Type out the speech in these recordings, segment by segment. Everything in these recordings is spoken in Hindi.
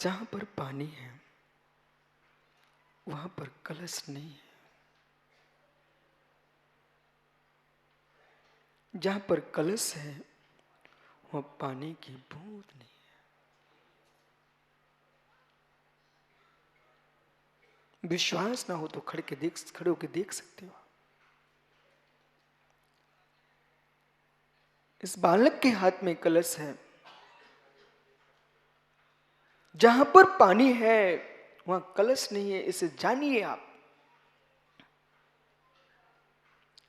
जहां पर पानी है वहां पर कलश नहीं है। जहां पर कलश है वहां पानी की बूंद नहीं है। विश्वास ना हो तो खड़े होके देख सकते हो। इस बालक के हाथ में कलश है। जहां पर पानी है वहां कलश नहीं है, इसे जानिए आप।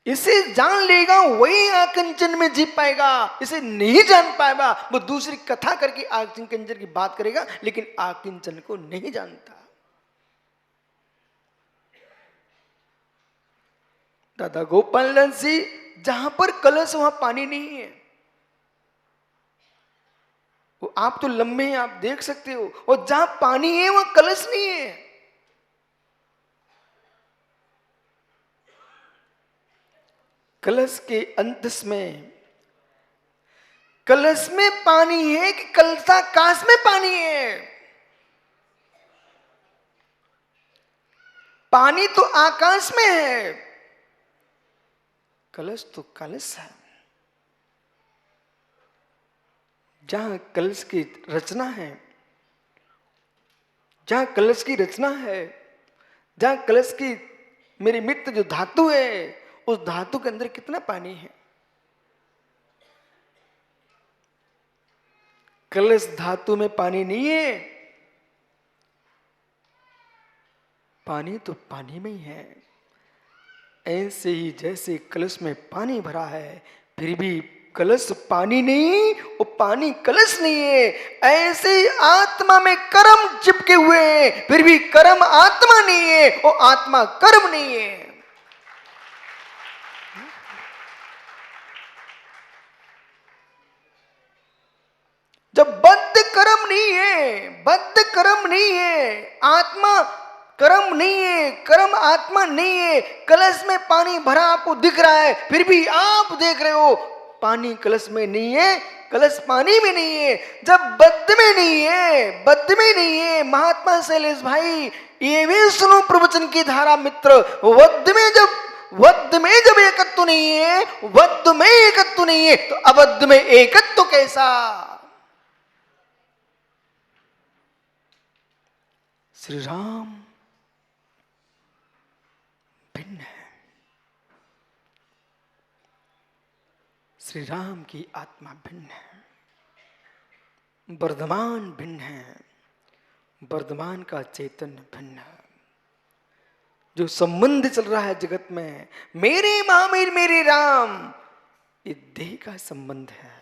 इसे जान लेगा वही आकिंचन में जी पाएगा। इसे नहीं जान पाएगा वो दूसरी कथा करके आकिंचन की बात करेगा, लेकिन आकिंचन को नहीं जानता। दादा गोपाल दास जी, जहां पर कलश वहां पानी नहीं है। वो आप तो लंबे हैं, आप देख सकते हो। और जहां पानी है वहां कलश नहीं है। कलश के अंतस में, कलश में पानी है कि कलशाकाश में पानी है? पानी तो आकाश में है, कलश तो कलश है। जहां कलश की रचना है, जहां कलश की रचना है, जहां कलश की, मेरे मित्र जो धातु है, उस धातु के अंदर कितना पानी है? कलश धातु में पानी नहीं है। पानी तो पानी में ही है। ऐसे ही जैसे कलश में पानी भरा है फिर भी कलश पानी नहीं, वो पानी कलश नहीं है। ऐसे ही आत्मा में कर्म चिपके हुए हैं फिर भी कर्म आत्मा नहीं है, वो आत्मा कर्म नहीं है। जब बद्ध कर्म नहीं है, बद्ध कर्म नहीं है, आत्मा कर्म नहीं है, कर्म आत्मा नहीं है। कलश में पानी भरा आपको दिख रहा है फिर भी आप देख रहे हो पानी कलश में नहीं है, कलश पानी में नहीं है। जब बद्ध में नहीं है, बद्ध में नहीं है, महात्मा शैलेश भाई ये भी सुनो प्रवचन की धारा मित्र। वद्ध में जब एकत्व नहीं है, वद्ध में एकत्व नहीं है तो अबद्ध में एकत्व कैसा? श्री राम भिन्न है। श्री राम की आत्मा भिन्न है, वर्धमान भिन्न है, वर्धमान का चैतन्य भिन्न है। जो संबंध चल रहा है जगत में, मेरे महावीर मेरे राम, ये देह का संबंध है।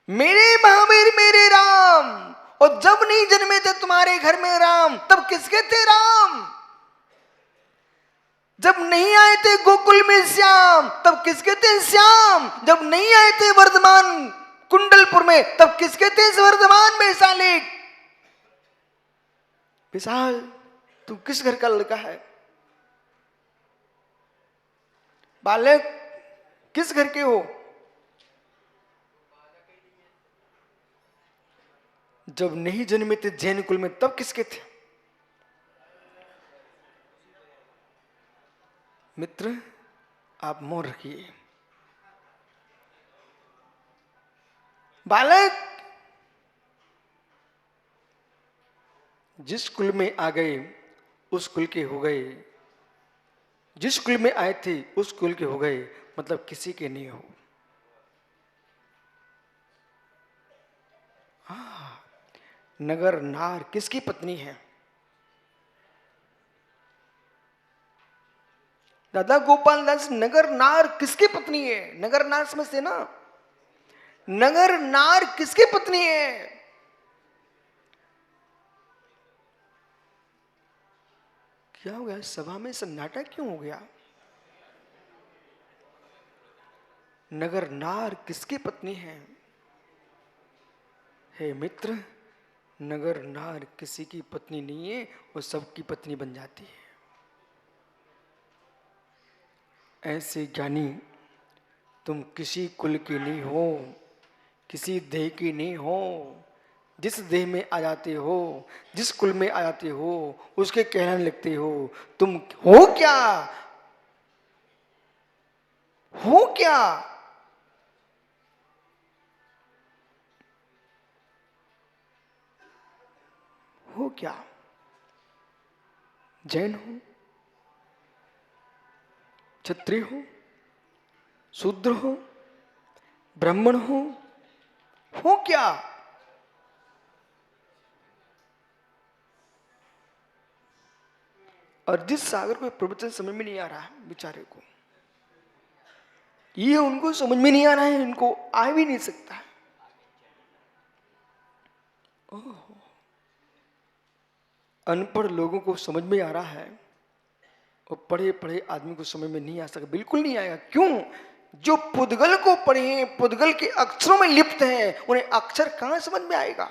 मेरे महावीर मेरे राम, और जब नहीं जन्मे थे तुम्हारे घर में राम तब किसके थे राम? जब नहीं आए थे गोकुल में श्याम तब किसके थे श्याम? जब नहीं आए थे वर्धमान कुंडलपुर में तब किसके थे वर्धमान में शालिक? विशाल, तू किस घर का लड़का है? बालक, किस घर के हो? जब नहीं जन्मे थे जैन कुल में तब किसके थे? मित्र, आप मौन रखिए। बालक, जिस कुल में आ गए उस कुल के हो गए, जिस कुल में आए थे उस कुल के हो गए, मतलब किसी के नहीं हो। नगर नार किसकी पत्नी है? दादा गोपाल दास, नगर नार किसकी पत्नी है? नगर नार समझते ना? नगर नार किसकी पत्नी है? क्या हो गया? सभा में सन्नाटा क्यों हो गया? नगर नार किसकी पत्नी है? हे मित्र, नगर नार किसी की पत्नी नहीं है, वो सबकी पत्नी बन जाती है। ऐसे ज्ञानी, तुम किसी कुल की नहीं हो, किसी देह की नहीं हो। जिस देह में आ जाते हो, जिस कुल में आ जाते हो, उसके कहलाने लगते हो। तुम हो क्या? हो क्या? हो क्या? जैन हो, क्षत्रिय हो, शूद्र हो, ब्राह्मण हो क्या? और जिस सागर को प्रवचन समझ में नहीं आ रहा है बेचारे को, ये उनको समझ में नहीं आ रहा है, इनको आ भी नहीं सकता है। अनपढ़ लोगों को समझ में आ रहा है और पढ़े पढ़े आदमी को समझ में नहीं आ सका, बिल्कुल नहीं आएगा। क्यों? जो पुद्गल को पढ़े हैं, पुद्गल के अक्षरों में लिप्त हैं, उन्हें अक्षर कहां समझ में आएगा?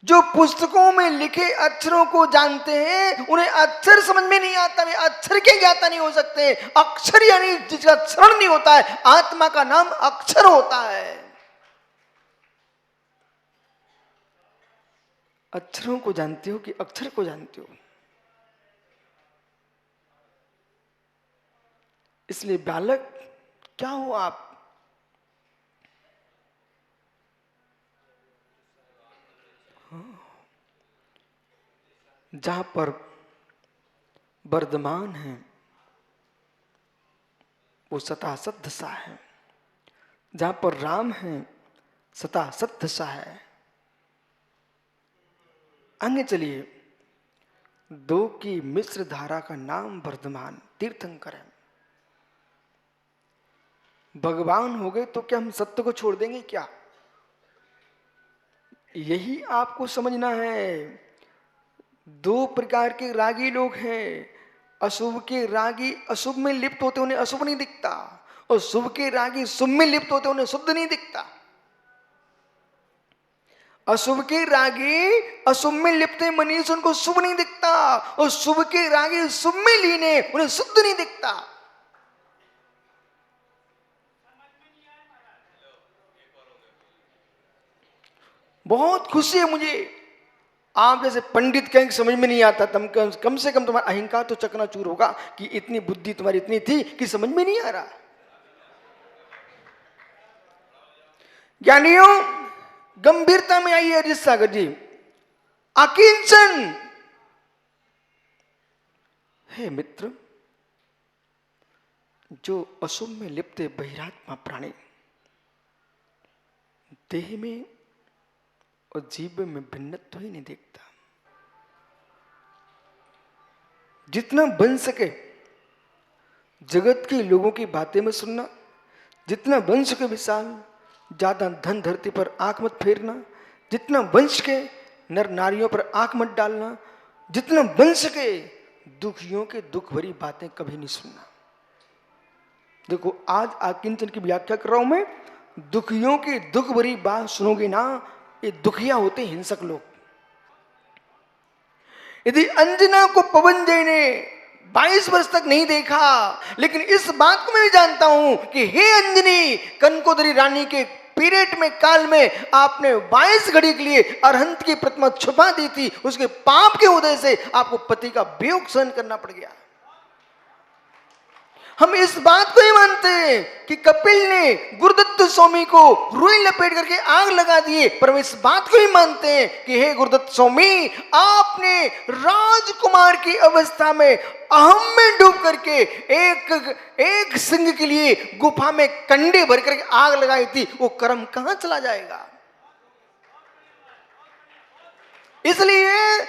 जो पुस्तकों में लिखे अक्षरों को जानते हैं, उन्हें अक्षर समझ में नहीं आता, वे अक्षर के ज्ञाता नहीं हो सकते। अक्षर यानी जिसका क्षरण नहीं होता है, आत्मा का नाम अक्षर होता है। अक्षरों को जानते हो कि अक्षर को जानते हो? इसलिए बालक क्या हो आप? जहां पर वर्धमान है वो सता सत दशा है, जहां पर राम है सता सत दशा है। आगे चलिए, दो की मिश्र धारा का नाम वर्धमान तीर्थंकर है। भगवान हो गए तो क्या हम सत्य को छोड़ देंगे क्या? यही आपको समझना है। दो प्रकार के रागी लोग हैं। अशुभ के रागी अशुभ में लिप्त होते उन्हें अशुभ नहीं दिखता, और शुभ के रागी शुभ में लिप्त होते उन्हें शुद्ध नहीं दिखता। अशुभ के रागी अशुभ में लिप्त मनीष उनको शुभ नहीं दिखता, और शुभ के रागी शुभ में लीने उन्हें शुद्ध नहीं दिखता। बहुत खुशी है मुझे, आप जैसे पंडित कहीं समझ में नहीं आता, तुम कम से कम तुम्हारा अहंकार तो चकनाचूर होगा कि इतनी बुद्धि तुम्हारी इतनी थी कि समझ में नहीं आ रहा। ज्ञानियों, गंभीरता में आइए। अजीत सागर जी, अकिंचन हे मित्र, जो अशुभ में लिप्त बहिरात्मा प्राणी देह में और जीव में भिन्नत्व ही नहीं देखता। जितना बन सके जगत के लोगों की बातें में सुनना, जितना बन सके विशाल, ज्यादा धन धरती पर आंख मत फेरना, जितना बन सके नर नारियों पर आंख मत डालना, जितना बन सके दुखियों के दुख भरी बातें कभी नहीं सुनना। देखो, आज आकिंचन की व्याख्या कर रहा हूं मैं। दुखियों की दुख भरी बात सुनोगे ना, ये दुखिया होते हिंसक लोग। यदि अंजना को पवन जय ने 22 वर्ष तक नहीं देखा, लेकिन इस बात को मैं भी जानता हूं कि हे अंजनी, कनकोदरी रानी के पीरियड में काल में आपने 22 घड़ी के लिए अरहंत की प्रतिमा छुपा दी थी, उसके पाप के उदय से आपको पति का वियोग सहन करना पड़ गया। हम इस बात को ही मानते हैं कि कपिल ने गुरुदत्त स्वामी को रुई लपेट करके आग लगा दिए, पर हम इस बात को ही मानते हैं कि हे गुरुदत्त स्वामी, आपने राजकुमार की अवस्था में अहम में डूब करके एक सिंह के लिए गुफा में कंडे भर करके आग लगाई थी। वो कर्म कहां चला जाएगा? इसलिए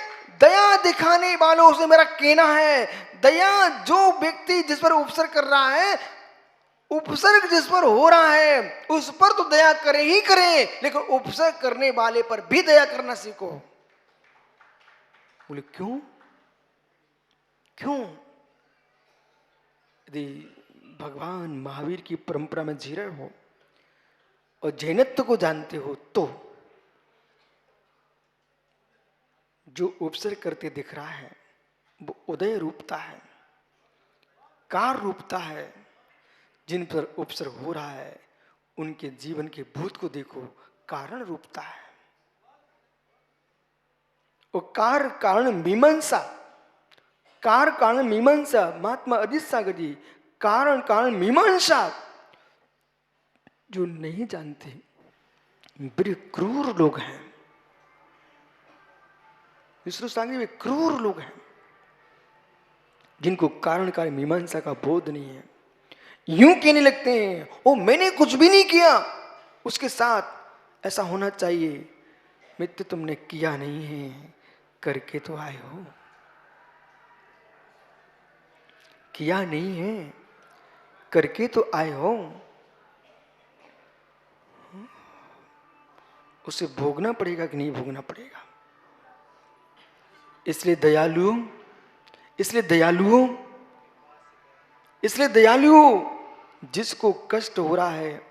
दया दिखाने वालों से मेरा कहना है, दया जो व्यक्ति जिस पर उपसर्ग कर रहा है, उपसर्ग जिस पर हो रहा है उस पर तो दया करें ही करें, लेकिन उपसर्ग करने वाले पर भी दया करना सीखो। बोले क्यों? क्यों? यदि भगवान महावीर की परंपरा में जी रहे हो और जैनत्व को जानते हो, तो जो उपसर्ग करते दिख रहा है वो उदय रूपता है, कार रूपता है। जिन पर उपसर्ग हो रहा है उनके जीवन के भूत को देखो, कारण रूपता है। वो कारण मीमांसा, कारण मीमांसा, महात्मा अदित सागर जी कारण मीमांसा जो नहीं जानते बड़े क्रूर लोग हैं। विष्णु वे क्रूर लोग हैं जिनको कारण मीमांसा का बोध नहीं है। यूं कहने लगते हैं ओ मैंने कुछ भी नहीं किया, उसके साथ ऐसा होना चाहिए। मित्र तुमने किया नहीं है, करके तो आए हो। किया नहीं है, करके तो आए हो। उसे भोगना पड़ेगा कि नहीं भोगना पड़ेगा। इसलिए दयालुओं जिसको कष्ट हो रहा है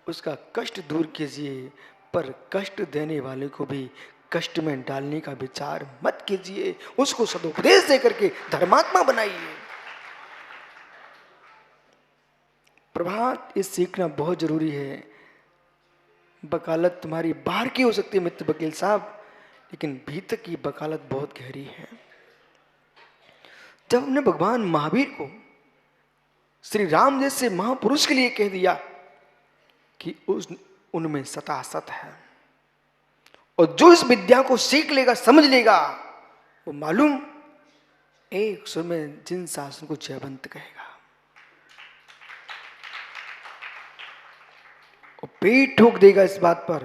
उसका कष्ट दूर कीजिए, पर कष्ट देने वाले को भी कष्ट में डालने का विचार मत कीजिए। उसको सदुपदेश देकर के धर्मात्मा बनाइए। प्रभात ये सीखना बहुत जरूरी है। वकालत तुम्हारी बाहर की हो सकती है मित्र वकील साहब, लेकिन भीतर की वकालत बहुत गहरी है। जब हमने भगवान महावीर को श्री राम जैसे महापुरुष के लिए कह दिया कि उनमें सता सत है, और जो इस विद्या को सीख लेगा समझ लेगा वो मालूम एक सुर में जिन शासन को जयवंत कहेगा। और पेट ठोक देगा इस बात पर।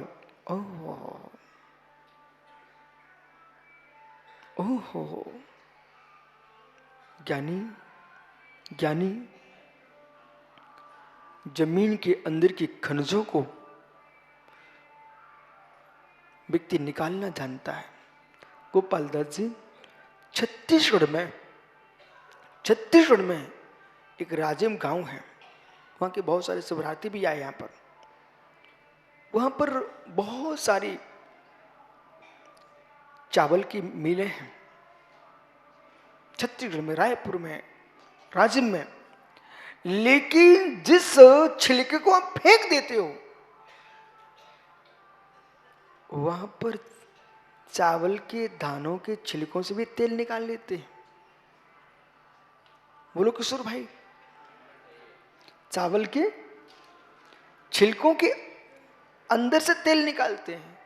ओहो ज्ञानी जमीन के अंदर की खनिजों को व्यक्ति निकालना जानता है। गोपाल दास जी छत्तीसगढ़ में एक राजिम गांव है, वहां के बहुत सारे शिवरात्रि भी आए यहाँ पर। वहां पर बहुत सारी चावल की मिलें हैं, छत्तीसगढ़ में, रायपुर में, राजिम में। लेकिन जिस छिलके को आप फेंक देते हो वहां पर चावल के दानों के छिलकों से भी तेल निकाल लेते हैं। बोलो किशोर भाई, चावल के छिलकों के अंदर से तेल निकालते हैं,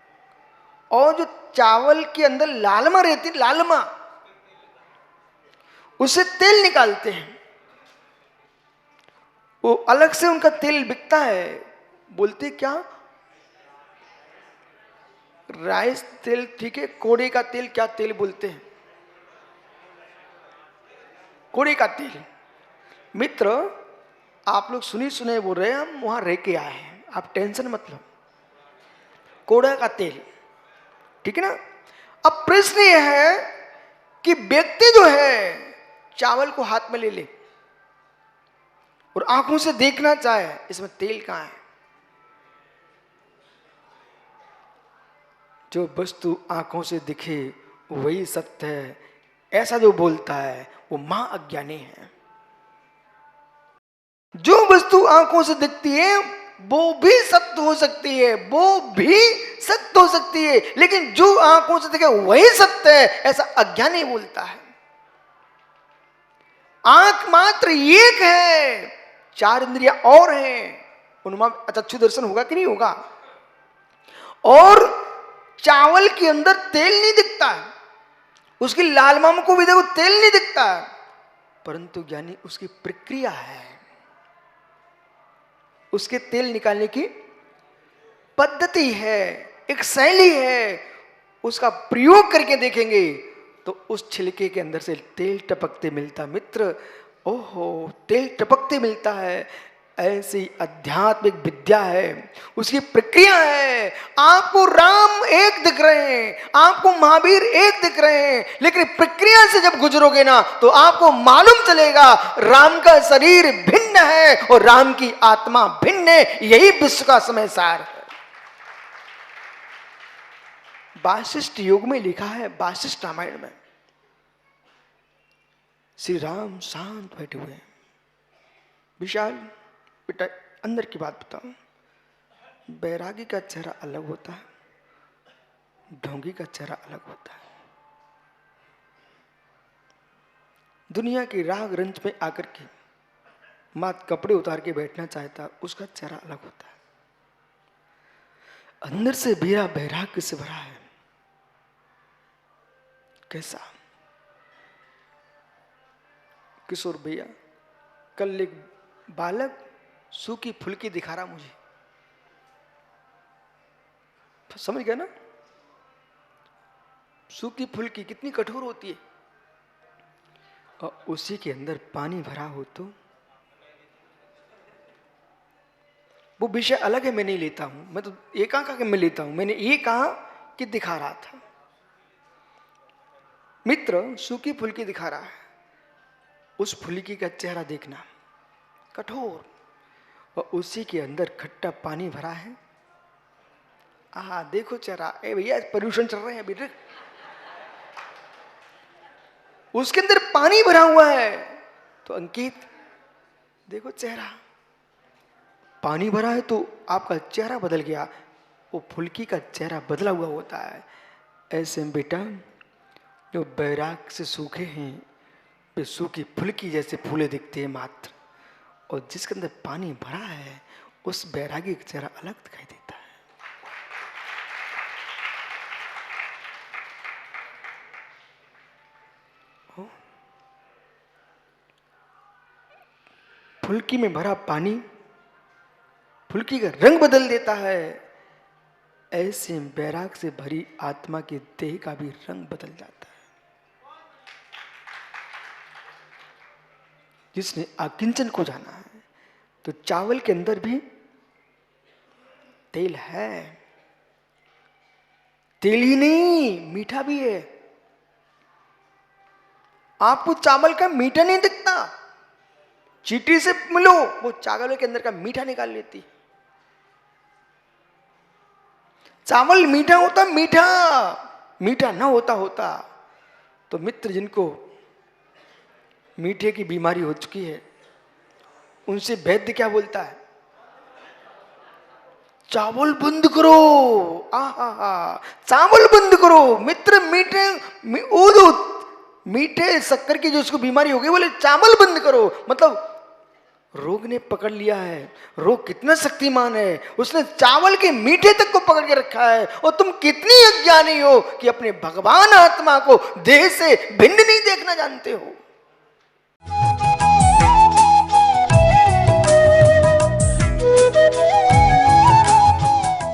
और जो चावल के अंदर लालमा रहती है, लालमा, उससे तेल निकालते हैं। वो अलग से उनका तेल बिकता है। बोलते क्या, राइस तेल ठीक है, कोड़े का तेल क्या तेल बोलते हैं, कोड़े का तेल। मित्र आप लोग सुने बोल रहे हैं, हम वहां रह के आए हैं, आप टेंशन मत लो। कोड़ा का तेल, ठीक है ना। अब प्रश्न यह है कि व्यक्ति जो है चावल को हाथ में ले ले और आंखों से देखना चाहे इसमें तेल कहां है। जो वस्तु आंखों से दिखे वही सत्य है, ऐसा जो बोलता है वो महा अज्ञानी है। जो वस्तु आंखों से दिखती है वो भी सत्य हो सकती है, लेकिन जो आंखों से दिखे वही सत्य है, ऐसा अज्ञानी बोलता है। आंख मात्र एक है, चार इंद्रियां और हैं, उनमें चक्षु दर्शन होगा कि नहीं होगा। और चावल के अंदर तेल नहीं दिखता है, उसकी लालमा को भी देखो तेल नहीं दिखता है, परंतु ज्ञानी उसकी प्रक्रिया है, उसके तेल निकालने की पद्धति है, एक शैली है। उसका प्रयोग करके देखेंगे तो उस छिलके के अंदर से तेल टपकते मिलता। मित्र ओहो, तेल टपकते मिलता है। ऐसी आध्यात्मिक विद्या है, उसकी प्रक्रिया है। आपको राम एक दिख रहे हैं, आपको महावीर एक दिख रहे हैं, लेकिन प्रक्रिया से जब गुजरोगे ना तो आपको मालूम चलेगा राम का शरीर भिन्न है और राम की आत्मा भिन्न है। यही विश्व का समय सार है। वासिष्ठ योग में लिखा है, वासिष्ठ रामायण में, श्री राम शांत बैठे हुए हैं। विशाल बेटा अंदर की बात बताओ, बैरागी का चेहरा अलग होता है, ढोंगी का चेहरा अलग होता है। दुनिया की राग रंज में आकर के मात कपड़े उतार के बैठना चाहता, उसका चेहरा अलग होता है। अंदर से मेरा बैराग्य से भरा है। कैसा? किशोर भैया, कल एक बालक सूखी फुल्की दिखा रहा मुझे, समझ गया ना? सूखी फुल्की कितनी कठोर होती है, और उसी के अंदर पानी भरा हो तो वो विषय अलग है, मैं नहीं लेता हूं। मैं तो ये कहा कि मैं लेता हूं, मैंने ये कहा कि दिखा रहा था। मित्र सूखी फुल्की दिखा रहा है, उस फुल्की का चेहरा देखना कठोर, और उसी के अंदर खट्टा पानी भरा है। आहा देखो चेहरा, ए भैया प्रदूषण चल रहे हैं अभी, उसके अंदर पानी भरा हुआ है। तो अंकित देखो चेहरा, पानी भरा है तो आपका चेहरा बदल गया, वो फुल्की का चेहरा बदला हुआ होता है। ऐसे बेटा जो बैराग से सूखे हैं वे सूखी फुल्की जैसे फूले दिखते हैं मात्र, और जिसके अंदर पानी भरा है उस बैरागी का चेहरा अलग दिखाई देता है। फुल्की में भरा पानी फुल्की का रंग बदल देता है, ऐसे बैराग से भरी आत्मा के देह का भी रंग बदल जाता है। जिसने अकिंचन को जाना है, तो चावल के अंदर भी तेल है, तेल ही नहीं मीठा भी है। आपको चावल का मीठा नहीं दिखता, चींटी से मिलो वो चावल के अंदर का मीठा निकाल लेती। चावल मीठा होता, मीठा ना होता तो मित्र जिनको मीठे की बीमारी हो चुकी है उनसे वैद्य क्या बोलता है? चावल बंद करो, आहा चावल बंद करो। मित्र मीठे शक्कर की जो उसको बीमारी हो गई, बोले चावल बंद करो। मतलब रोग ने पकड़ लिया है। रोग कितना शक्तिमान है, उसने चावल के मीठे तक को पकड़ के रखा है। और तुम कितनी अज्ञानी हो कि अपने भगवान आत्मा को देह से भिन्न नहीं देखना जानते हो।